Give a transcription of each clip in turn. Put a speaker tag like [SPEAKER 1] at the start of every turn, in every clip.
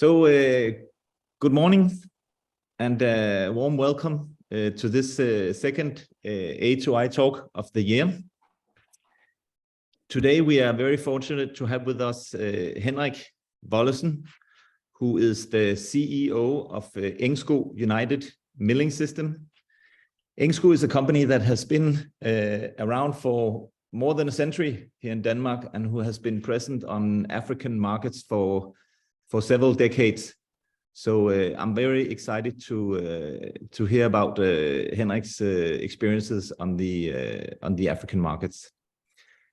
[SPEAKER 1] So, good morning and warm welcome to this second A2I talk of the year. Today, we are very fortunate to have with us Henrik Wollesen, who is the CEO of Engsko United Milling System. Engsko is a company that has been around for more than a century here in Denmark and who has been present on African markets for several decades. So I'm very excited to hear about Henrik's experiences on the African markets.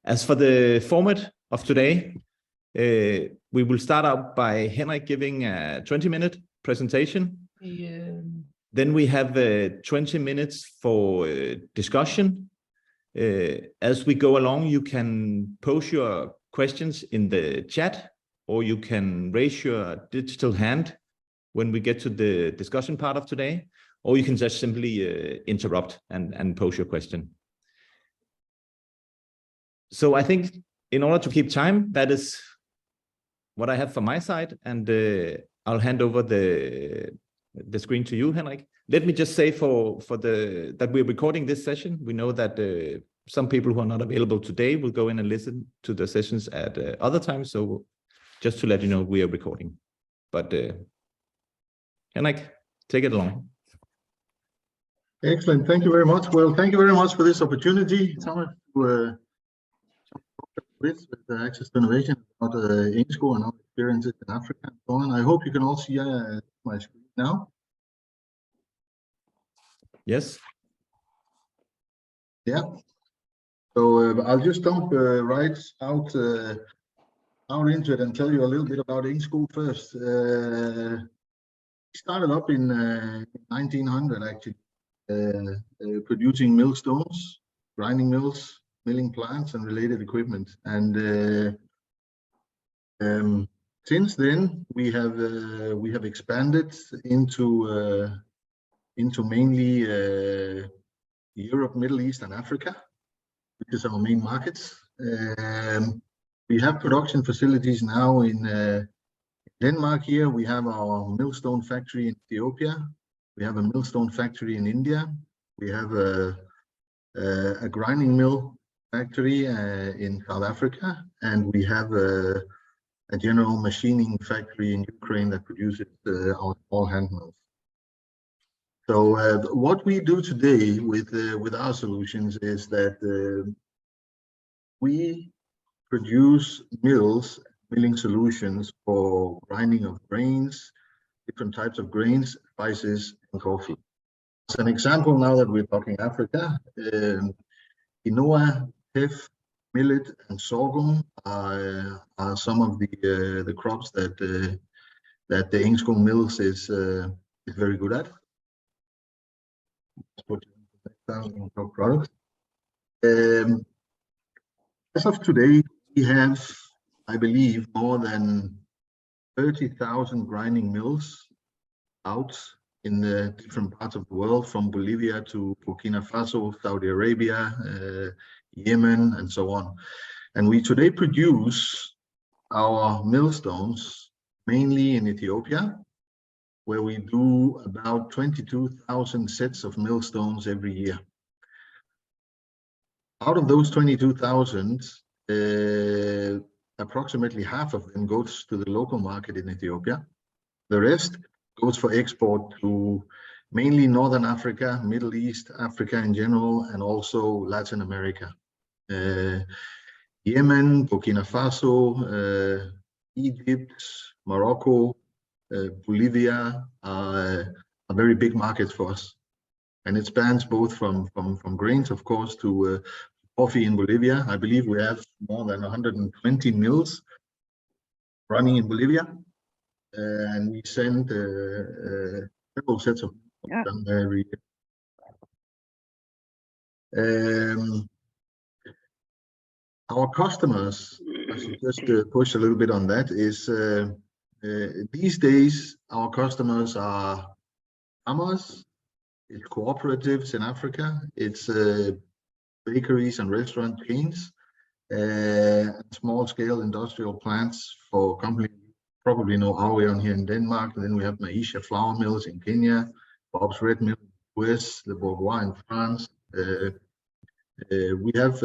[SPEAKER 1] As for the format of today, we will start out by Henrik giving a 20-minute presentation.
[SPEAKER 2] Yeah.
[SPEAKER 1] Then we have 20 minutes for discussion. As we go along, you can post your questions in the chat, or you can raise your digital hand when we get to the discussion part of today, or you can just simply interrupt and pose your question. So I think in order to keep time, that is what I have from my side, and I'll hand over the screen to you, Henrik. Let me just say that we're recording this session. We know that some people who are not available today will go in and listen to the sessions at other times. So just to let you know, we are recording. But Henrik, take it along.
[SPEAKER 3] Excellent. Thank you very much. Well, thank you very much for this opportunity, Thomas, to with access to innovation about Engsko and our experiences in Africa and so on. I hope you can all see my screen now.
[SPEAKER 1] Yes.
[SPEAKER 3] Yeah. So I'll just jump right out into it and tell you a little bit about Engsko first. We started up in 1900 actually, producing millstones, grinding mills, milling plants, and related equipment. And since then we have expanded into mainly Europe, Middle East, and Africa, which is our main markets. We have production facilities now in Denmark. Here we have our millstone factory in Ethiopia. We have a millstone factory in India. We have a grinding mill factory in South Africa, and we have a general machining factory in Ukraine that produces our small hand mills. So what we do today with our solutions is that we produce milling solutions for grinding of grains, different types of grains, spices, and coffee. As an example, now that we're talking Africa, quinoa, teff, millet, and sorghum are some of the crops that the Engsko mills is very good at. Products. As of today, we have, I believe, more than 30,000 grinding mills out in the different parts of the world, from Bolivia to Burkina Faso, Saudi Arabia, Yemen, and so on. And we today produce our millstones mainly in Ethiopia, where we do about 22,000 sets of millstones every year. Out of those 22,000, approximately half of them goes to the local market in Ethiopia. The rest goes for export to mainly Northern Africa, Middle East, Africa in general, and also Latin America. Yemen, Burkina Faso, Egypt, Morocco, Bolivia are very big markets for us, and it spans both from grains, of course, to coffee in Bolivia. I believe we have more than 120 mills running in Bolivia, and we send several sets of down there every year. Our customers, I should just push a little bit on that, is these days our customers are farmers, it's cooperatives in Africa, it's bakeries and restaurant chains, small-scale industrial plants for companies probably know Aurion here in Denmark. And then we have Maisha flour mills in Kenya, Bob's Red Mill in the US, Le Bourgeois in France. We have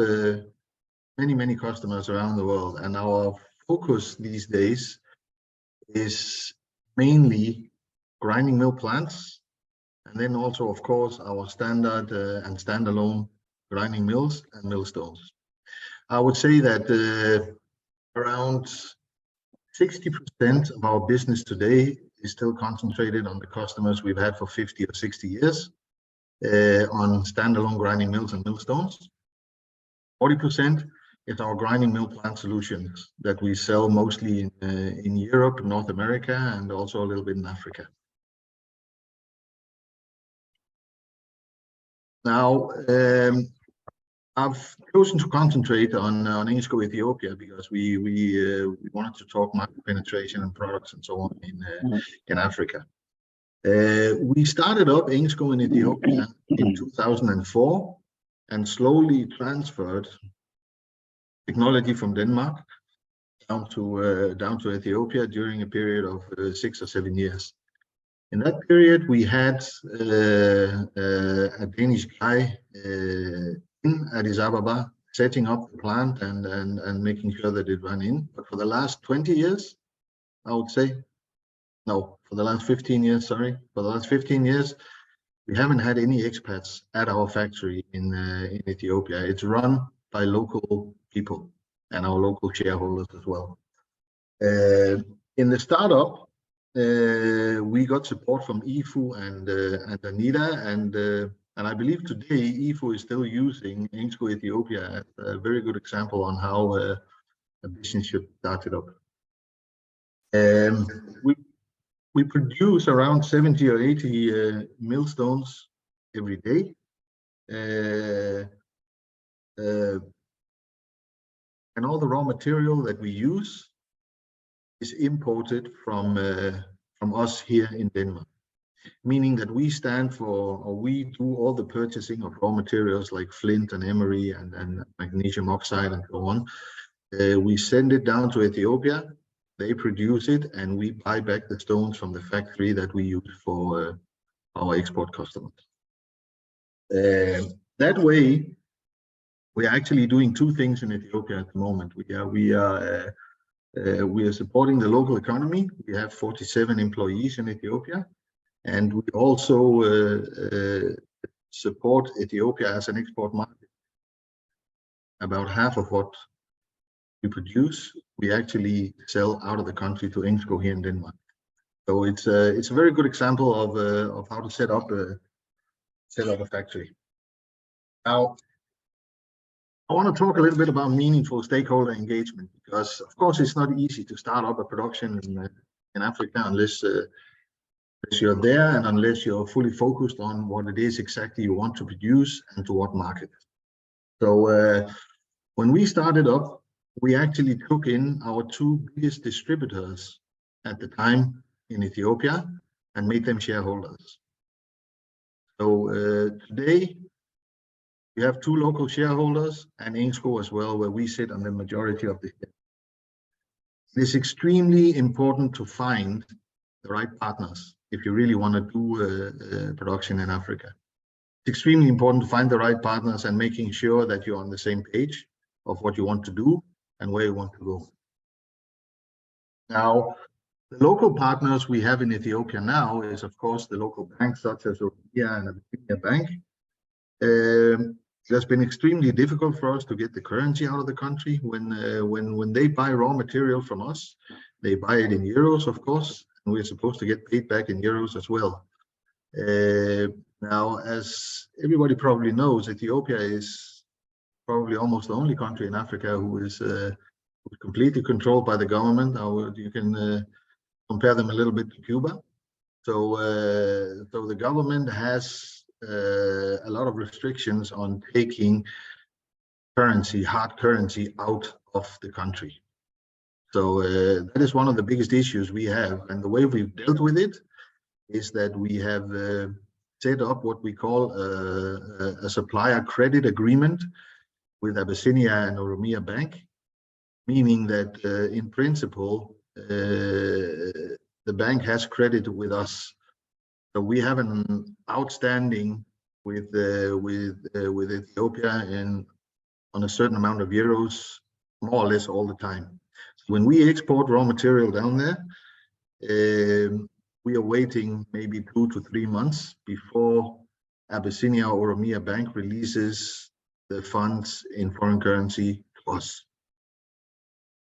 [SPEAKER 3] many customers around the world, and our focus these days is mainly grinding mill plants, and then also, of course, our standard and standalone grinding mills and millstones. I would say that around 60% of our business today is still concentrated on the customers we've had for 50 or 60 years on standalone grinding mills and millstones. 40% is our grinding mill plant solutions that we sell mostly in Europe, North America, and also a little bit in Africa. Now, I've chosen to concentrate on Engsko Ethiopia because we wanted to talk market penetration and products and so on in Africa. We started up Engsko in Ethiopia in 2004 and slowly transferred technology from Denmark down to Ethiopia during a period of 6 or 7 years. In that period, we had a Danish guy in Addis Ababa setting up the plant and making sure that it ran in. But for the last 20 years, I would say, no, for the last 15 years, sorry, for the last 15 years, we haven't had any expats at our factory in Ethiopia. It's run by local people and our local shareholders as well. In the startup, we got support from IFU and Anita, and I believe today IFU is still using Engsko Ethiopia as a very good example on how a business should start it up. We produce around 70 or 80 millstones every day. And all the raw material that we use is imported from us here in Denmark, meaning that we stand for, or we do all the purchasing of raw materials like flint and emery and magnesium oxide and so on. We send it down to Ethiopia, they produce it, and we buy back the stones from the factory that we use for our export customers. That way, we are actually doing two things in Ethiopia at the moment. We are supporting the local economy. We have 47 employees in Ethiopia, and we also support Ethiopia as an export market. About half of what we produce, we actually sell out of the country to Engsko here in Denmark. So it's a very good example of how to set up a factory. Now, I want to talk a little bit about meaningful stakeholder engagement, because of course it's not easy to start up a production in Africa unless you're there and unless you're fully focused on what it is exactly you want to produce and to what market. So when we started up, we actually took in our two biggest distributors at the time in Ethiopia and made them shareholders. So today we have two local shareholders and Engsko as well, where we sit on the majority of the shares. It is extremely important to find the right partners if you really want to do production in Africa. It's extremely important to find the right partners and making sure that you're on the same page of what you want to do and where you want to go. Now, the local partners we have in Ethiopia now is, of course, the local banks such as Oromia and Abyssinia Bank. It has been extremely difficult for us to get the currency out of the country. When they buy raw material from us, they buy it in euros, of course, and we're supposed to get paid back in euros as well. Now, as everybody probably knows, Ethiopia is probably almost the only country in Africa who is completely controlled by the government. You can compare them a little bit to Cuba. So the government has a lot of restrictions on taking currency, hard currency, out of the country. So that is one of the biggest issues we have. And the way we've dealt with it is that we have set up what we call a supplier credit agreement with Abyssinia and Oromia Bank, meaning that in principle, the bank has credit with us. So we have an outstanding with Ethiopia and on a certain amount of euros, more or less all the time. So when we export raw material down there, we are waiting maybe 2 to 3 months before Abyssinia or Oromia Bank releases the funds in foreign currency to us.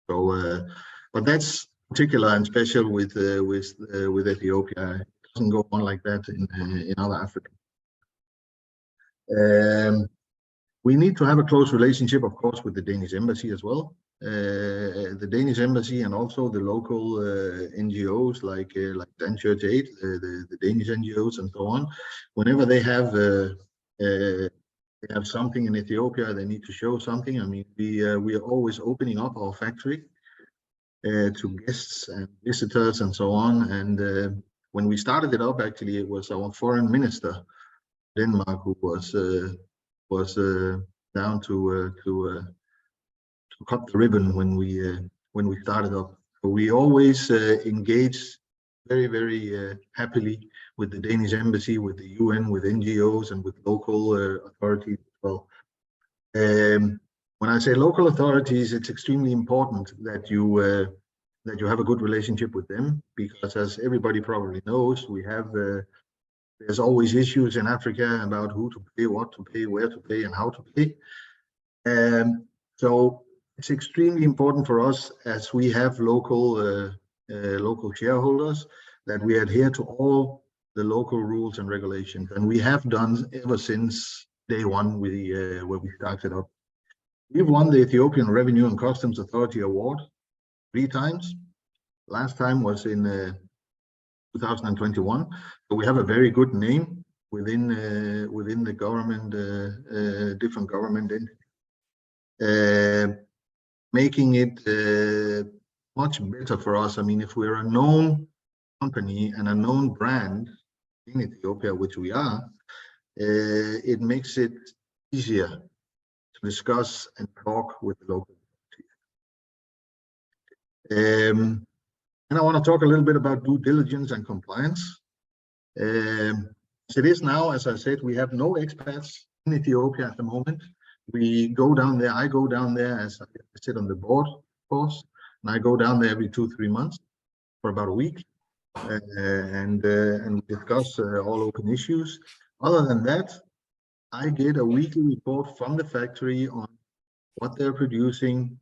[SPEAKER 3] So, but that's particular and special with Ethiopia. It doesn't go on like that in other Africa. We need to have a close relationship, of course, with the Danish embassy as well. The Danish embassy and also the local NGOs like Dan Church Aid, the Danish NGOs and so on. Whenever they have something in Ethiopia, they need to show something. I mean, we are always opening up our factory to guests and visitors and so on. And when we started it up, actually, it was our foreign minister, Denmark, who was down to cut the ribbon when we started up. So we always engage very, very happily with the Danish embassy, with the UN, with NGOs, and with local authorities as well. When I say local authorities, it's extremely important that you have a good relationship with them, because as everybody probably knows, we have there's always issues in Africa about who to pay, what to pay, where to pay, and how to pay. So it's extremely important for us, as we have local shareholders, that we adhere to all the local rules and regulations, and we have done ever since day one where we started up. We've won the Ethiopian Revenue and Customs Authority Award 3 times. Last time was in 2021. So we have a very good name within the government, different government entities, making it much better for us. I mean, if we're a known company and a known brand in Ethiopia, which we are, it makes it easier to discuss and talk with the local community. And I want to talk a little bit about due diligence and compliance. As it is now, as I said, we have no expats in Ethiopia at the moment. We go down there, I go down there as I sit on the board, of course, and I go down there every 2-3 months for about a week, and we discuss all open issues. Other than that, I get a weekly report from the factory on what they're producing,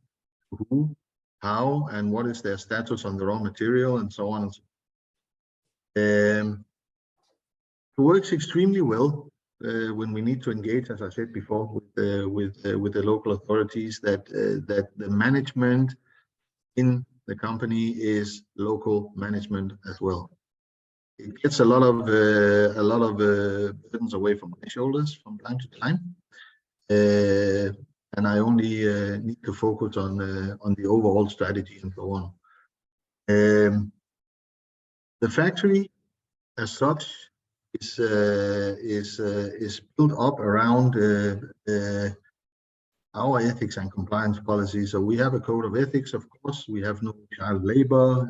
[SPEAKER 3] who, how, and what is their status on the raw material, and so on and so on. It works extremely well when we need to engage, as I said before, with the local authorities, that the management in the company is local management as well. It gets a lot of burdens away from my shoulders from time to time, and I only need to focus on the overall strategy and so on. The factory, as such, is built up around our ethics and compliance policy. So we have a code of ethics, of course. We have no child labor.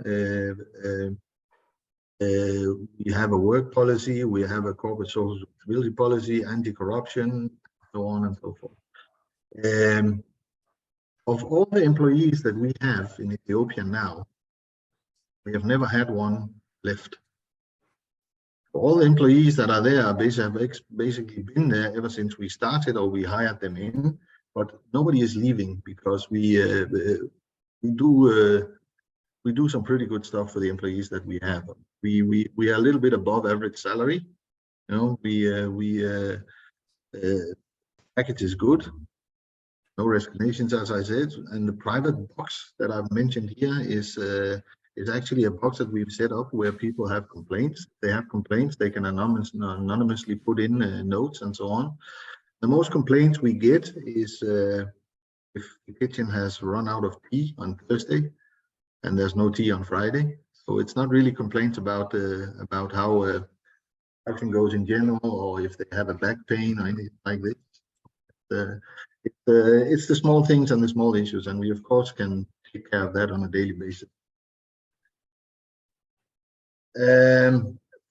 [SPEAKER 3] We have a work policy. We have a corporate social responsibility policy, anti-corruption, so on and so forth. Of all the employees that we have in Ethiopia now, we have never had one left. All the employees that are there have basically been there ever since we started, or we hired them in, but nobody is leaving, because we do some pretty good stuff for the employees that we have. We are a little bit above average salary. You know, package is good. No resignations, as I said, and the private box that I've mentioned here is actually a box that we've set up where people have complaints. They have complaints, they can anonymously put in notes and so on. The most complaints we get is if the kitchen has run out of tea on Thursday and there's no tea on Friday. So it's not really complaints about how production goes in general, or if they have a back pain or anything like this. It's the small things and the small issues, and we of course can take care of that on a daily basis.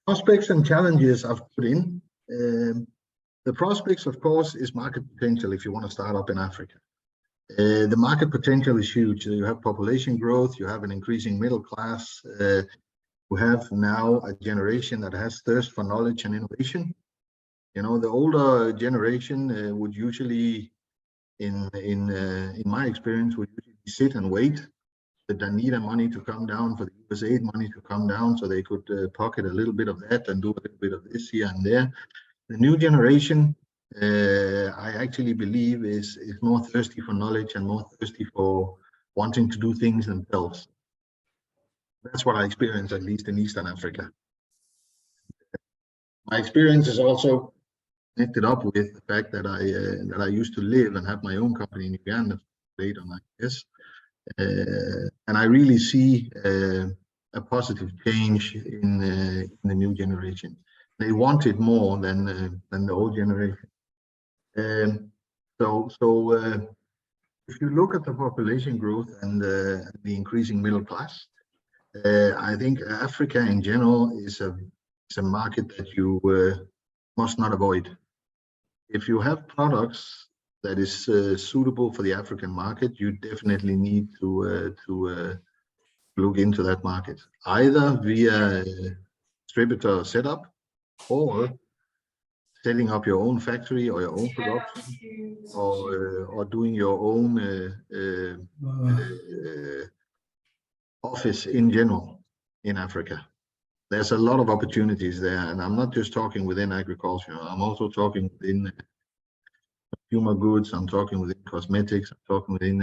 [SPEAKER 3] Prospects and challenges I've put in. The prospects, of course, is market potential if you want to start up in Africa. The market potential is huge. You have population growth, you have an increasing middle class, you have now a generation that has thirst for knowledge and innovation. You know, the older generation would usually, in my experience, would usually sit and wait the Danida money to come down, for the USAID money to come down, so they could pocket a little bit of that and do a little bit of this here and there. The new generation, I actually believe, is more thirsty for knowledge and more thirsty for wanting to do things themselves. That's what I experience, at least in Eastern Africa. My experience is also connected up with the fact that I used to live and have my own company in Uganda for 8 or 9 years, and I really see a positive change in the new generation. They want it more than the old generation. So if you look at the population growth and the increasing middle class, I think Africa in general is a market that you must not avoid. If you have products that is suitable for the African market, you definitely need to look into that market, either via distributor setup or setting up your own factory or your own production, or doing your own office in general in Africa. There's a lot of opportunities there, and I'm not just talking within agriculture. I'm also talking within consumer goods. I'm talking within cosmetics. I'm talking within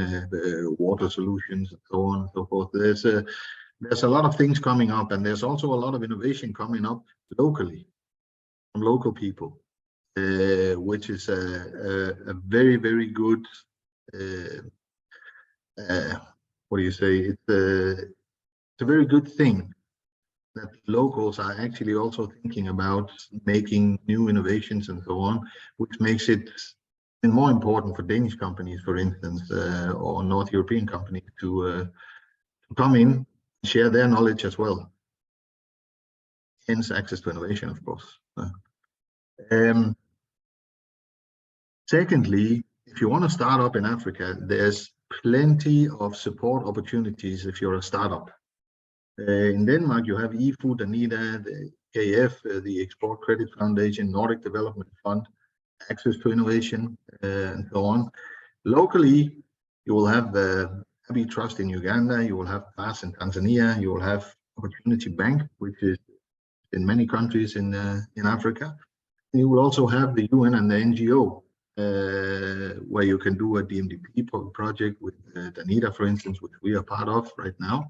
[SPEAKER 3] water solutions, and so on and so forth. There's a lot of things coming up, and there's also a lot of innovation coming up locally from local people, which is a very, very good. What do you say? It's a very good thing that locals are actually also thinking about making new innovations and so on, which makes it more important for Danish companies, for instance, or North European companies to come in and share their knowledge as well. Hence, access to innovation, of course. Secondly, if you want to start up in Africa, there's plenty of support opportunities if you're a startup. In Denmark, you have eFood, Danida, the KF, the Export Credit Foundation, Nordic Development Fund, access to innovation, and so on. Locally, you will have the Abbey Trust in Uganda, you will have PASS in Tanzania, you will have Opportunity Bank, which is in many countries in Africa. You will also have the UN and the NGO, where you can do a DMDP project with Danida, for instance, which we are part of right now.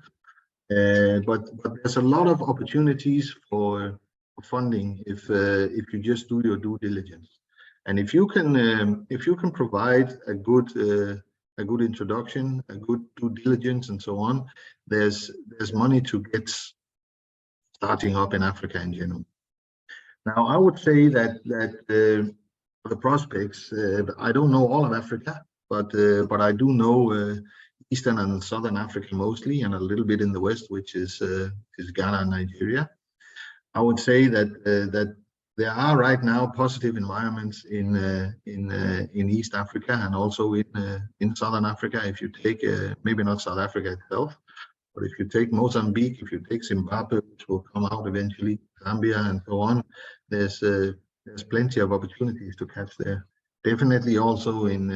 [SPEAKER 3] But there's a lot of opportunities for funding if you just do your due diligence, and if you can provide a good introduction, a good due diligence, and so on, there's money to get starting up in Africa in general. Now, I would say that the prospects, I don't know all of Africa, but I do know Eastern and Southern Africa mostly, and a little bit in the West, which is Ghana and Nigeria. I would say that there are right now positive environments in East Africa and also in Southern Africa. If you take maybe not South Africa itself, but if you take Mozambique, if you take Zimbabwe, which will come out eventually, Zambia, and so on, there's plenty of opportunities to catch there. Definitely also in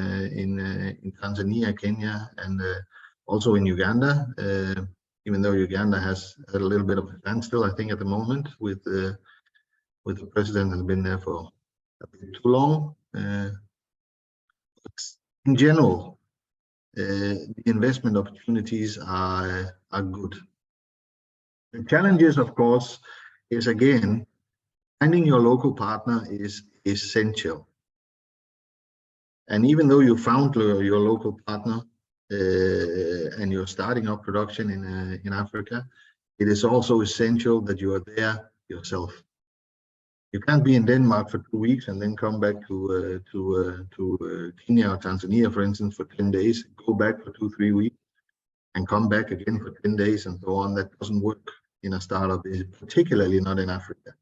[SPEAKER 3] Tanzania, Kenya, and also in Uganda. Even though Uganda has had a little bit of a standstill, I think, at the moment, with the president has been there for a bit too long. But in general, the investment opportunities are good. The challenges, of course, is again finding your local partner is essential. And even though you found your local partner and you're starting up production in Africa, it is also essential that you are there yourself. You can't be in Denmark for 2 weeks and then come back to Kenya or Tanzania, for instance, for 10 days, go back for 2-3 weeks, and come back again for 10 days and so on. That doesn't work. in a startup, particularly not in Africa,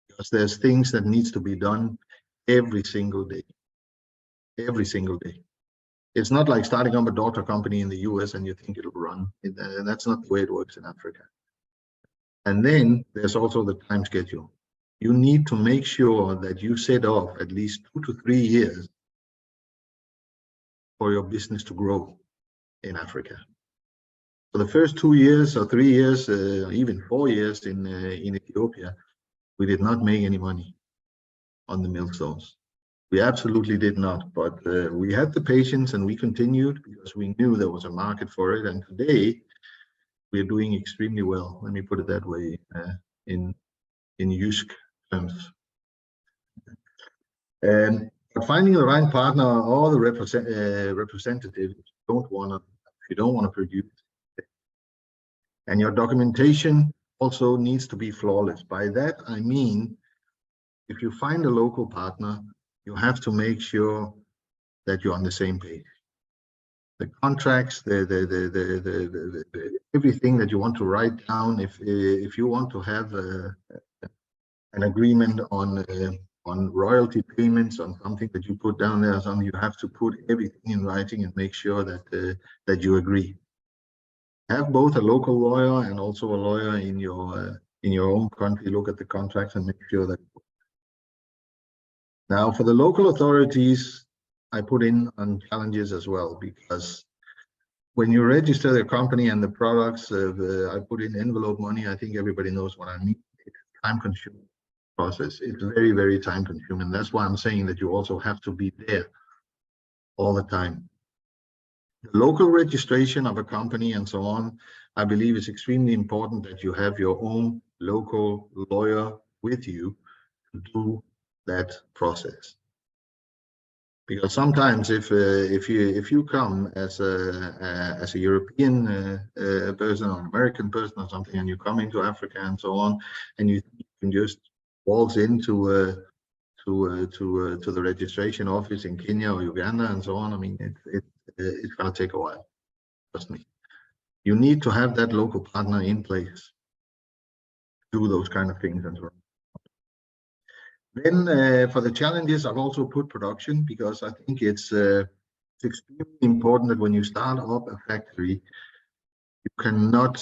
[SPEAKER 3] because there's things that needs to be done every single day. Every single day. It's not like starting up a daughter company in the US and you think it'll run. That's not the way it works in Africa. And then there's also the time schedule. You need to make sure that you set off at least 2 to 3 years for your business to grow in Africa. For the first 2 years or 3 years, even 4 years in Ethiopia, we did not make any money on the milk stores. We absolutely did not, but we had the patience and we continued because we knew there was a market for it. And today we are doing extremely well. Let me put it that way in Jysk terms. But finding the right partner or the representative, if you don't want to produce, and your documentation also needs to be flawless. By that I mean, if you find a local partner, you have to make sure that you're on the same page. The contracts, everything that you want to write down. If you want to have an agreement on royalty payments on something that you put down there, or something, you have to put everything in writing and make sure that you agree. Have both a local lawyer and also a lawyer in your own country look at the contracts and make sure that. Now, for the local authorities, I put in on challenges as well, because when you register the company and the products, I put in envelope money. I think everybody knows what I mean. It's a time-consuming process. It's very, very time-consuming. That's why I'm saying that you also have to be there all the time. The local registration of a company and so on, I believe it's extremely important that you have your own local lawyer with you to do that process. Because sometimes if you come as a European person or an American person or something, and you come into Africa and so on, and you can just waltz into to the registration office in Kenya or Uganda and so on, I mean, it's gonna take a while. Trust me. You need to have that local partner in place to do those kind of things and so on. Then for the challenges, I've also put production, because I think it's extremely important that when you start up a factory, you cannot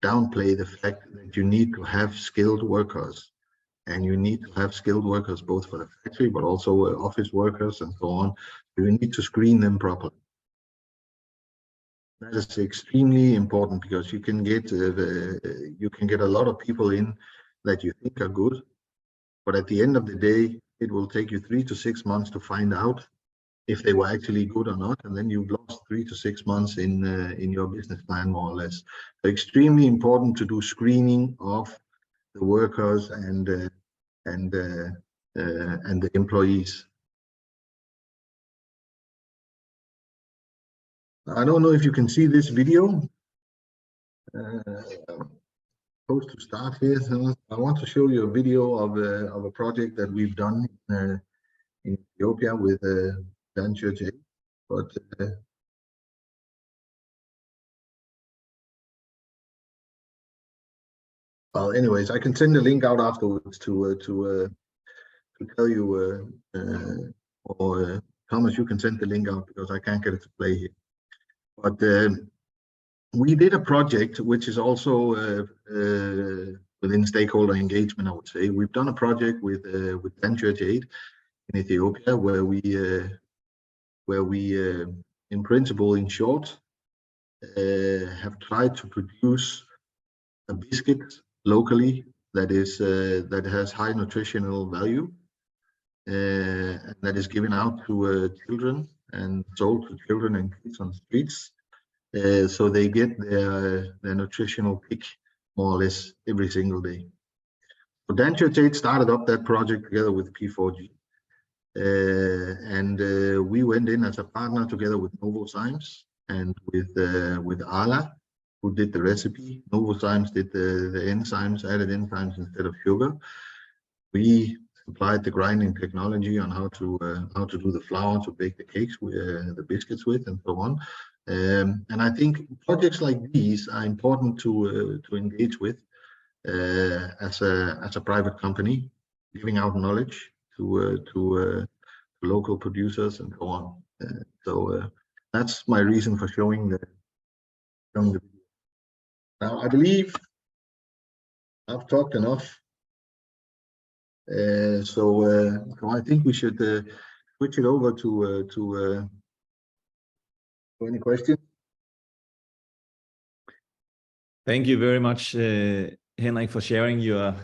[SPEAKER 3] downplay the fact that you need to have skilled workers, and you need to have skilled workers both for the factory but also office workers and so on. You need to screen them properly. That is extremely important, because you can get a lot of people in that you think are good, but at the end of the day, it will take you 3 to 6 months to find out if they were actually good or not, and then you've lost 3 to 6 months in your business plan, more or less. So extremely important to do screening of the workers and the employees. I don't know if you can see this video. Supposed to start here. So I want to show you a video of a project that we've done in Ethiopia with Dan Church. But well, anyways, I can send the link out afterwards to tell you, or Thomas, you can send the link out, because I can't get it to play here. But we did a project which is also within stakeholder engagement, I would say. We've done a project with Dan Church Aid in Ethiopia, where we in principle, in short, have tried to produce a biscuit locally that has high nutritional value, and that is given out to children and sold to children and kids on the streets. So they get their nutritional pick more or less every single day. So Dan Church Aid started up that project together with P4G, and we went in as a partner together with Novozymes and with Ala, who did the recipe. Novozymes did the enzymes, added enzymes instead of sugar. We supplied the grinding technology on how to do the flour to bake the cakes, the biscuits with, and so on. And I think projects like these are important to engage with, as a private company, giving out knowledge to local producers and so on. So that's my reason for showing the video. Now I believe I've talked enough. So I think we should switch it over to any questions.
[SPEAKER 1] Thank you very much, Henrik, for sharing your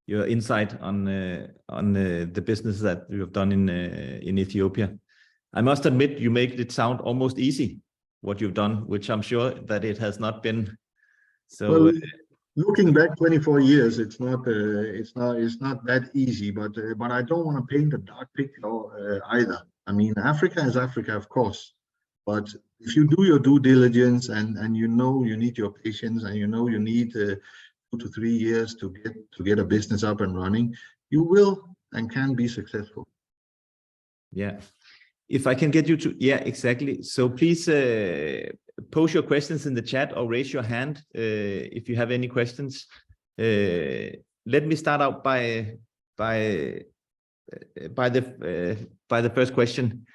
[SPEAKER 1] insight on the business that you have done in Ethiopia. I must admit, you make it sound almost easy what you've done, which I'm sure that it has not been. So,
[SPEAKER 3] well, looking back 24 years, it's not that easy. But I don't want to paint a dark picture either. I mean, Africa is Africa, of course. But if you do your due diligence and you know you need your patience and you know you need 2 to 3 years to get a business up and running, you will and can be successful.
[SPEAKER 1] Yeah, if I can get you to, yeah, exactly. So please post your questions in the chat or raise your hand if you have any questions. Let me start out by the first question.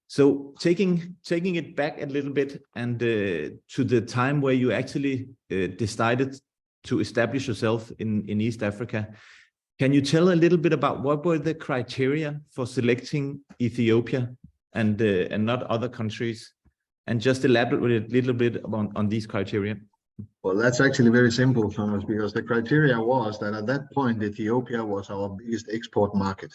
[SPEAKER 1] So taking it back a little bit and to the time where you actually decided to establish yourself in East Africa, can you tell a little bit about what were the criteria for selecting Ethiopia and not other countries, and just elaborate a little bit on these criteria?
[SPEAKER 3] Well, that's actually very simple, Thomas, because the criteria was that at that point Ethiopia was our biggest export market.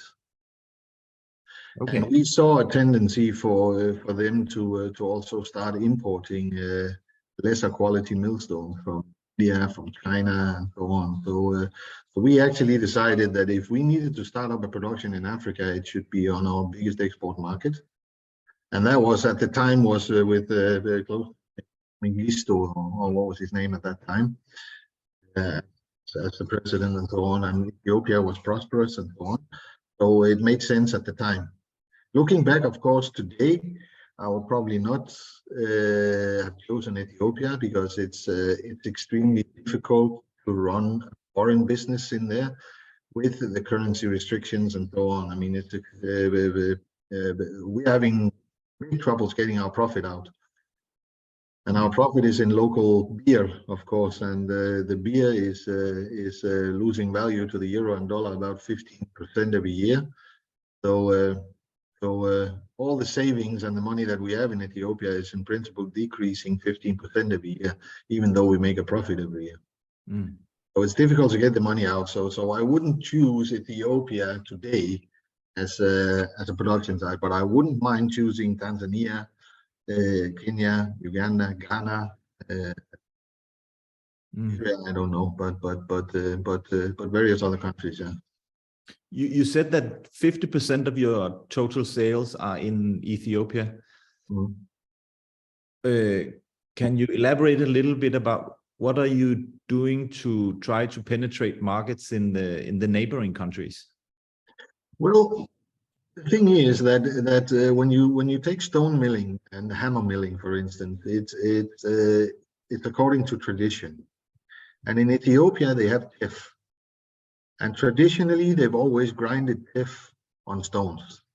[SPEAKER 3] Okay. And we saw a tendency for them to also start importing lesser quality millstone from India, from China, and so on. So we actually decided that if we needed to start up a production in Africa, it should be on our biggest export market. And that was at the time with very close Engsko, or what was his name at that time, as the president and so on. And Ethiopia was prosperous and so on. So it made sense at the time. Looking back, of course, today, I would probably not have chosen Ethiopia because it's extremely difficult to run a foreign business in there with the currency restrictions and so on. I mean, we're having big troubles getting our profit out. And our profit is in local beer, of course, and the beer is losing value to the euro and dollar about 15% every year. So all the savings and the money that we have in Ethiopia is in principle decreasing 15% every year, even though we make a profit every year. Mm. So it's difficult to get the money out. So I wouldn't choose Ethiopia today as a production site, but I wouldn't mind choosing Tanzania, Kenya, Uganda, Ghana. I don't know, but various other countries. Yeah.
[SPEAKER 1] You said that 50% of your total sales are in Ethiopia. Mm. Can you elaborate a little bit about what are you doing to try to penetrate markets in the neighboring countries?
[SPEAKER 3] Well, the thing is that when you take stone milling and hammer milling, for instance, it's according to tradition, and in Ethiopia they have teff. And traditionally, they've always grinded teff on stones.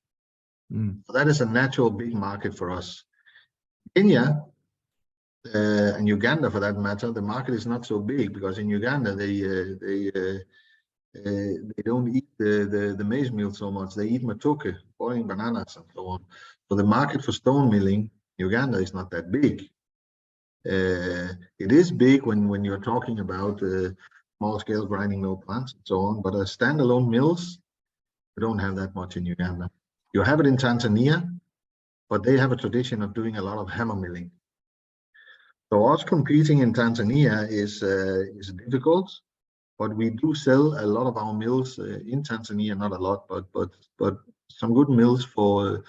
[SPEAKER 3] Mm. So that is a natural big market for us. Kenya and Uganda, for that matter, the market is not so big because in Uganda they don't eat the maize meal so much. They eat matoke, boiling bananas, and so on. So the market for stone milling in Uganda is not that big. It is big when you're talking about small-scale grinding mill plants and so on, but as standalone mills, we don't have that much in Uganda. You have it in Tanzania, but they have a tradition of doing a lot of hammer milling. So us competing in Tanzania is difficult, but we do sell a lot of our mills in Tanzania, not a lot, but some good mills for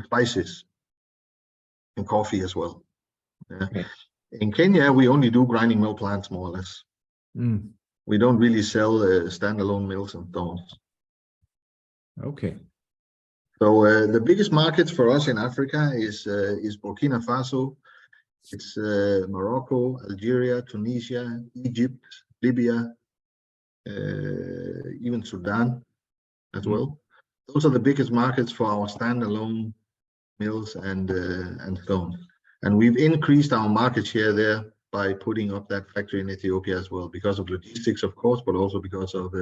[SPEAKER 3] spices and coffee as well. Okay. In Kenya, we only do grinding mill plants, more or less. Mm. We don't really sell standalone mills and stones.
[SPEAKER 1] Okay.
[SPEAKER 3] So the biggest markets for us in Africa is Burkina Faso, it's Morocco, Algeria, Tunisia, Egypt, Libya, even Sudan as well. Those are the biggest markets for our standalone mills and stones. And we've increased our market share there by putting up that factory in Ethiopia as well, because of logistics, of course, but also because of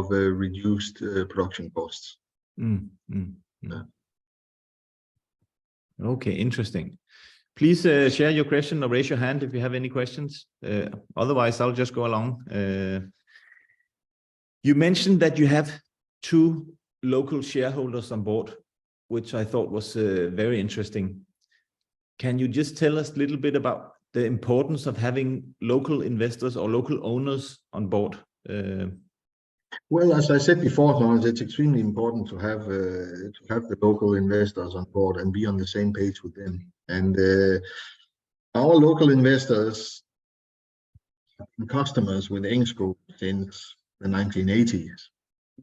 [SPEAKER 3] reduced production costs.
[SPEAKER 1] Yeah. Okay, interesting. Please share your question or raise your hand if you have any questions. Otherwise, I'll just go along. You mentioned that you have 2 local shareholders on board, which I thought was very interesting. Can you just tell us a little bit about the importance of having local investors or local owners on board?
[SPEAKER 3] Well, as I said before, Thomas, it's extremely important to have the local investors on board and be on the same page with them. And our local investors and customers with Engsko since the 1980s.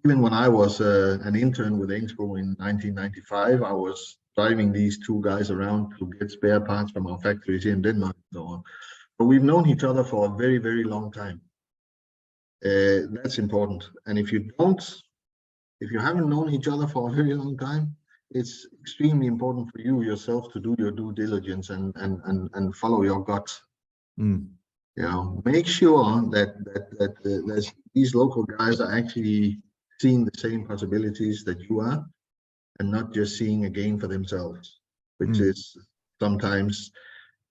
[SPEAKER 3] Even when I was an intern with Engsko in 1995, I was driving these 2 guys around to get spare parts from our factories here in Denmark and so on. But we've known each other for a very, very long time. That's important. And if you haven't known each other for a very long time, it's extremely important for you yourself to do your due diligence and follow your gut. You know, make sure that these local guys are actually seeing the same possibilities that you are, and not just seeing a gain for themselves, which is sometimes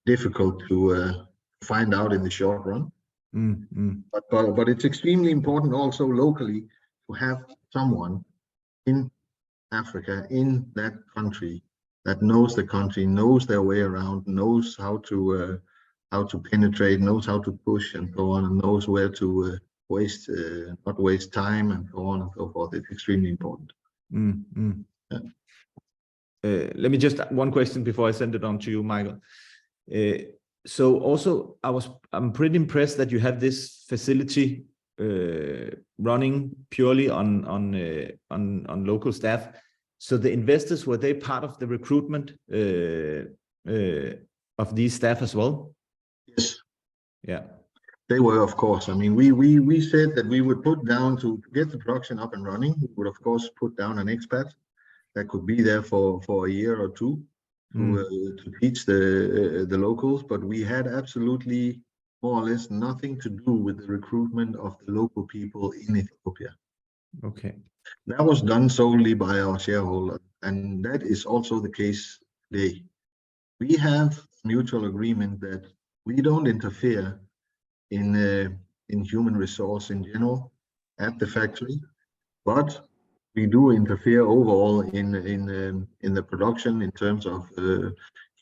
[SPEAKER 3] difficult to find out in the short run. But it's extremely important also locally to have someone in Africa, in that country, that knows the country, knows their way around, knows how to penetrate, knows how to push and so on, and knows where to not waste time and so on and so forth. It's extremely important. Yeah.
[SPEAKER 1] Let me just one question before I send it on to you, Michael. So also, I'm pretty impressed that you have this facility running purely on local staff. So the investors, were they part of the recruitment of these staff as well?
[SPEAKER 3] Yes.
[SPEAKER 1] Yeah.
[SPEAKER 3] They were, of course. I mean, we said that we would put down to get the production up and running. We would, of course, put down an expat that could be there for a year or 2 to teach the locals. But we had absolutely more or less nothing to do with the recruitment of the local people in Ethiopia.
[SPEAKER 1] Okay.
[SPEAKER 3] That was done solely by our shareholder, and that is also the case today. We have a mutual agreement that we don't interfere in human resource in general at the factory, but we do interfere overall in the production in terms of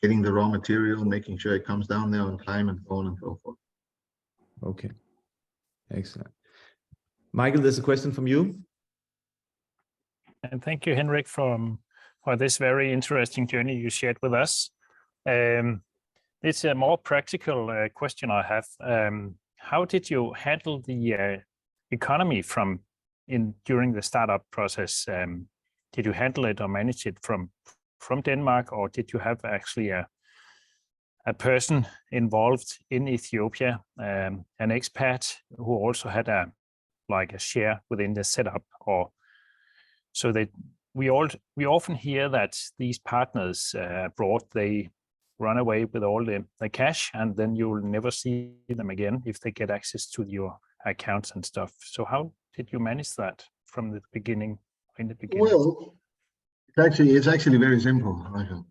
[SPEAKER 3] getting the raw material, making sure it comes down there on time, and so on and so forth.
[SPEAKER 1] Okay, excellent. Michael, there's a question from you.
[SPEAKER 2] And thank you, Henrik, for this very interesting journey you shared with us. It's a more practical question I have. How did you handle the economy during the startup process? Did you handle it or manage it from Denmark, or did you have actually a person involved in Ethiopia, an expat who also had a share within the setup? Or so that we often hear that these partners abroad, they run away with all the cash, and then you will never see them again if they get access to your accounts and stuff. So how did you manage that from the beginning?
[SPEAKER 3] Well, it's actually very simple, Michael.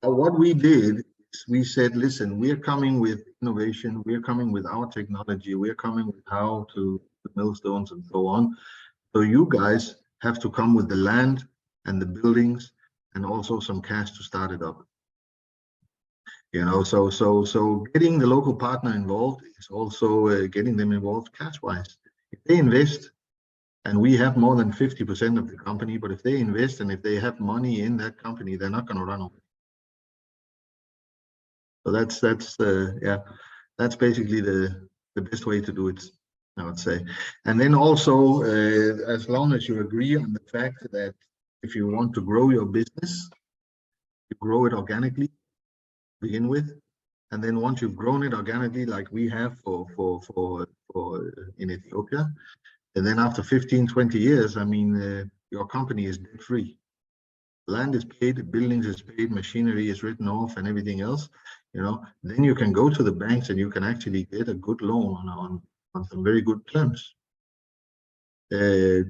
[SPEAKER 3] What we did is we said, listen, we're coming with innovation, we're coming with our technology, we're coming with how to millstones and so on. So you guys have to come with the land and the buildings and also some cash to start it up. You know, so getting the local partner involved is also getting them involved cash-wise. If they invest, and we have more than 50% of the company, but if they invest and if they have money in that company, they're not going to run away. So that's basically the best way to do it, I would say. And then also, as long as you agree on the fact that if you want to grow your business, you grow it organically, begin with, And then once you've grown it organically, like we have in Ethiopia, and then after 15, 20 years, I mean, your company is debt free. Land is paid, buildings is paid, machinery is written off, and everything else. You know, then you can go to the banks and you can actually get a good loan on some very good terms to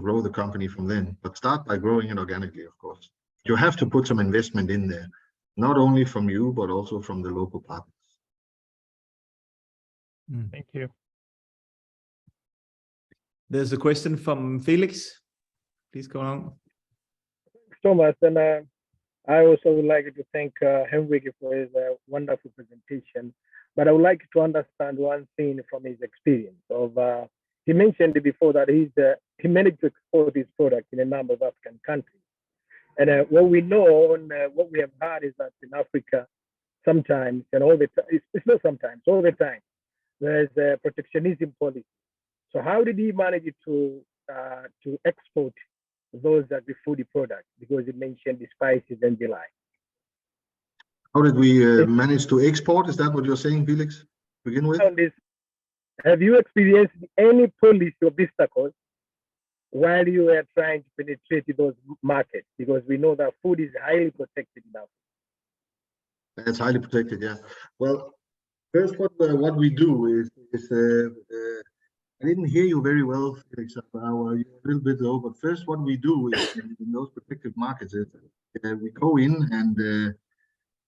[SPEAKER 3] grow the company from then. But start by growing it organically, of course. You have to put some investment in there, not only from you, but also from the local partners.
[SPEAKER 2] Thank you.
[SPEAKER 1] There's a question from Felix. Please go on.
[SPEAKER 4] So much, and I also would like to thank Henrik for his wonderful presentation. But I would like to understand one thing from his experience. He mentioned before that he managed to export his product in a number of African countries. And what we know and what we have heard is that in Africa, sometimes and all the time, it's not sometimes, all the time, there's a protectionism policy. So how did he manage to export those as the food products? Because it mentioned the spices and the like.
[SPEAKER 3] How did we manage to export? Is that what you're saying, Felix? To begin with?
[SPEAKER 4] Have you experienced any policy obstacles while you were trying to penetrate those markets? Because we know that food is highly protected now.
[SPEAKER 3] It's highly protected, yeah. Well, first, what we do is I didn't hear you very well, Felix. You're a little bit low. But first, what we do is in those protected markets is we go in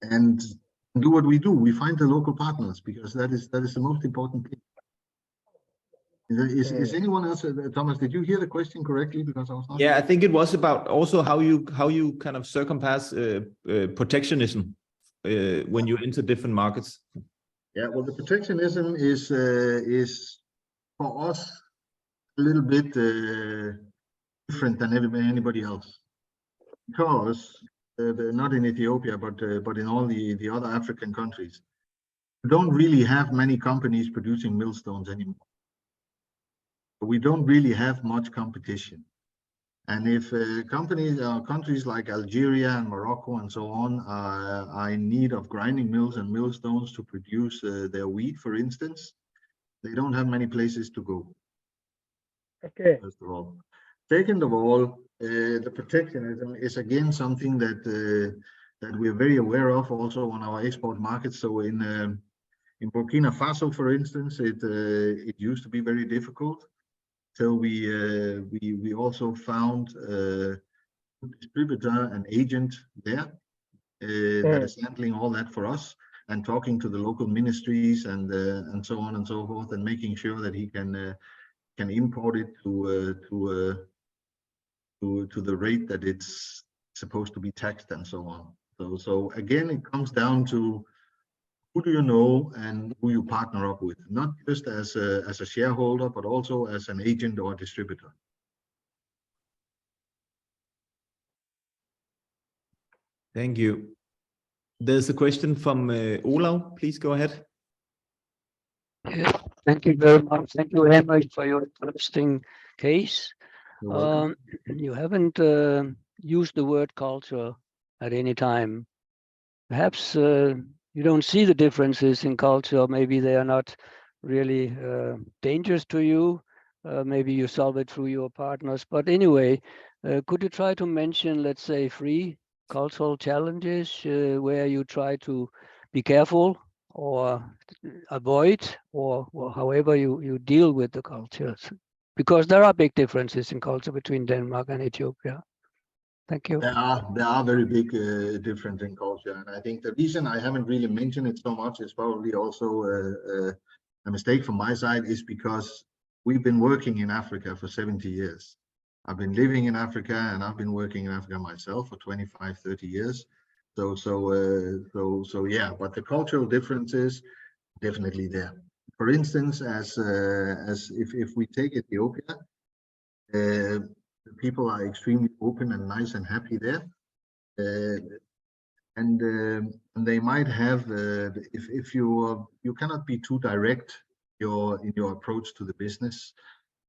[SPEAKER 3] and do what we do. We find the local partners, because that is the most important thing. Is anyone else, Thomas? Did you hear the question correctly? Because I was not.
[SPEAKER 1] Yeah, I think it was about also how you kind of circumvent protectionism when you enter different markets.
[SPEAKER 3] Yeah, well, the protectionism is for us a little bit different than anybody else, because not in Ethiopia, but in all the other African countries, we don't really have many companies producing millstones anymore. We don't really have much competition. And if countries like Algeria and Morocco and so on are in need of grinding mills and millstones to produce their wheat, for instance, they don't have many places to go.
[SPEAKER 4] Okay.
[SPEAKER 3] First of all. Second of all, the protectionism is again something that we are very aware of also on our export markets. So in Burkina Faso, for instance, it used to be very difficult. So we also found a distributor, an agent there that is handling all that for us, and talking to the local ministries and so on and so forth, and making sure that he can import it to the rate that it's supposed to be taxed and so on. So again, it comes down to who do you know and who you partner up with, not just as a shareholder, but also as an agent or a distributor.
[SPEAKER 1] Thank you. There's a question from Olav. Please go ahead.
[SPEAKER 5] Yes, thank you very much. Thank you, Henrik, for your interesting case. You haven't used the word culture at any time. Perhaps you don't see the differences in culture. Maybe they are not really dangerous to you. Maybe you solve it through your partners. But anyway, could you try to mention, let's say, 3 cultural challenges where you try to be careful or avoid, or however you deal with the cultures? Because there are big differences in culture between Denmark and Ethiopia. Thank you.
[SPEAKER 3] There are very big difference in culture, and I think the reason I haven't really mentioned it so much is probably also a mistake from my side, is because we've been working in Africa for 70 years. I've been living in Africa, and I've been working in Africa myself for 25, 30 years. So yeah, but the cultural differences definitely there. For instance, as if we take Ethiopia, the people are extremely open and nice and happy there, and they might have if you cannot be too direct in your approach to the business.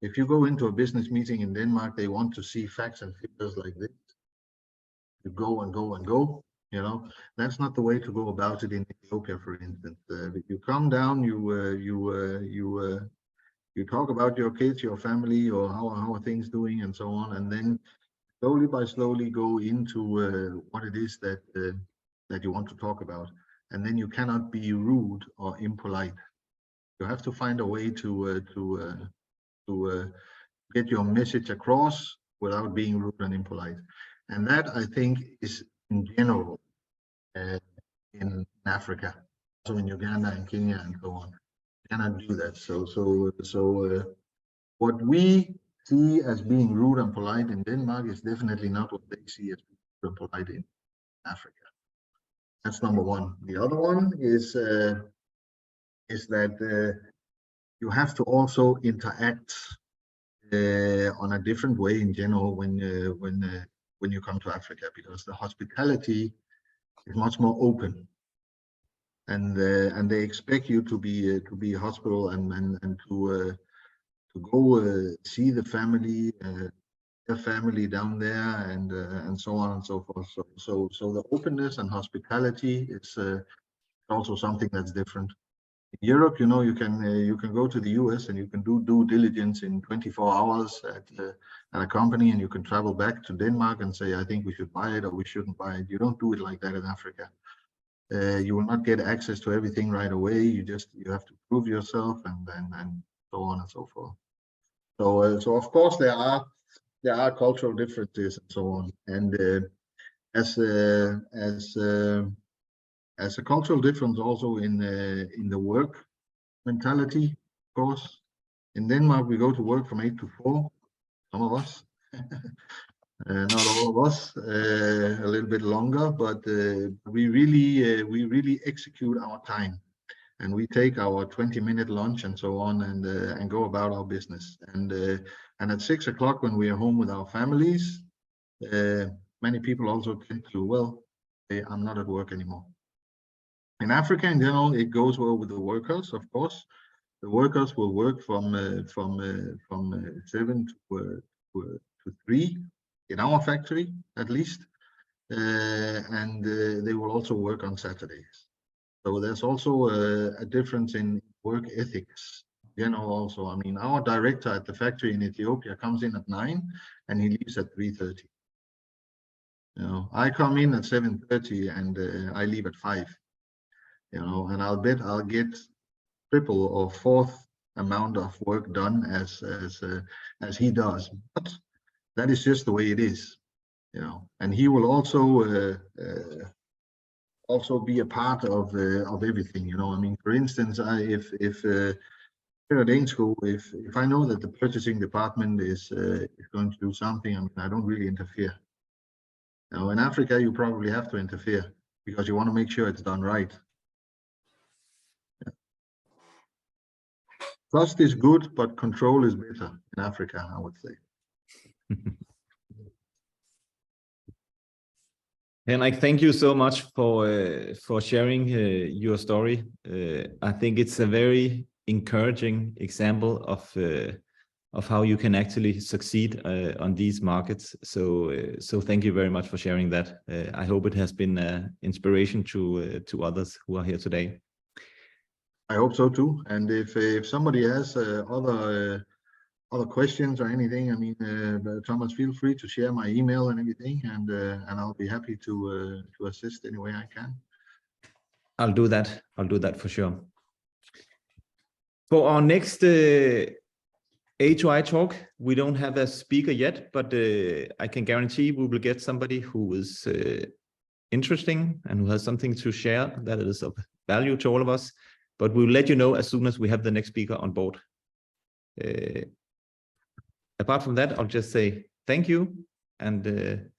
[SPEAKER 3] If you go into a business meeting in Denmark, they want to see facts and figures like this. You go and go and go, You know, that's not the way to go about it in Ethiopia, for instance. If you come down, you talk about your kids, your family, or how are things doing, and so on, and then slowly go into what it is that that you want to talk about, and then you cannot be rude or impolite. You have to find a way to get your message across without being rude and impolite, and that I think is in general in Africa, also in Uganda and Kenya and so on. You cannot do that. So what we see as being rude and polite in Denmark is definitely not what they see as being rude and polite in Africa. That's number one. The other one is that you have to also interact on a different way in general when you come to Africa, because the hospitality is much more open, and they expect you to be hospitable and to go see the family, their family down there, and so on and so forth. So the openness and hospitality is also something that's different. In Europe, you know, you can go to the US and you can do due diligence in 24 hours at a company, and you can travel back to Denmark and say, I think we should buy it or we shouldn't buy it. You don't do it like that in Africa. You will not get access to everything right away. You have to prove yourself and so on and so forth. So of course there are cultural differences and so on. And as a cultural difference also in the work mentality, of course. In Denmark, we go to work from 8 to 4, some of us, not all of us, a little bit longer, but we really execute our time, and we take our 20-minute lunch and so on, and go about our business. And at 6 o'clock when we are home with our families, many people also tend to, well, I'm not at work anymore. In Africa, in general, it goes well with the workers. Of course, the workers will work from 7 to 3 in our factory, at least, and they will also work on Saturdays. So there's also a difference in work ethics. You know, also, I mean, our director at the factory in Ethiopia comes in at 9 and he leaves at 3:30. You know, I come in at 7:30 and I leave at 5. You know, and I'll bet I'll get triple or fourth amount of work done as he does. But that is just the way it is, you know. And he will also be a part of everything, you know. I mean, for instance, if here at Engsko, if I know that the purchasing department is going to do something, I mean, I don't really interfere. You know, in Africa, you probably have to interfere because you want to make sure it's done right. Trust is good, but control is better in Africa, I would say.
[SPEAKER 1] Henrik, thank you so much for sharing your story. I think it's a very encouraging example of how you can actually succeed on these markets. So thank you very much for sharing that. I hope it has been inspiration to others who are here today.
[SPEAKER 3] I hope so too. And if somebody has other questions or anything, I mean, Thomas, feel free to share my email and everything, and I'll be happy to assist any way I can.
[SPEAKER 1] I'll do that. I'll do that for sure. For our next HOI talk, we don't have a speaker yet, but I can guarantee we will get somebody who is interesting and who has something to share that is of value to all of us. But we'll let you know as soon as we have the next speaker on board. Apart from that, I'll just say thank you and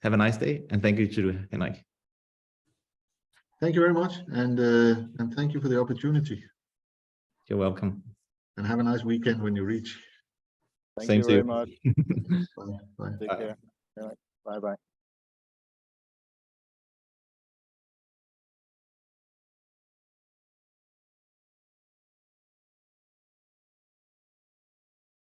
[SPEAKER 1] have a nice day. And thank you to Henrik.
[SPEAKER 3] Thank you very much. And thank you for the opportunity.
[SPEAKER 1] You're welcome.
[SPEAKER 3] And have a nice weekend when you reach.
[SPEAKER 6] Thank you very much.
[SPEAKER 3] Bye. Bye.
[SPEAKER 6] Take care. Bye-bye.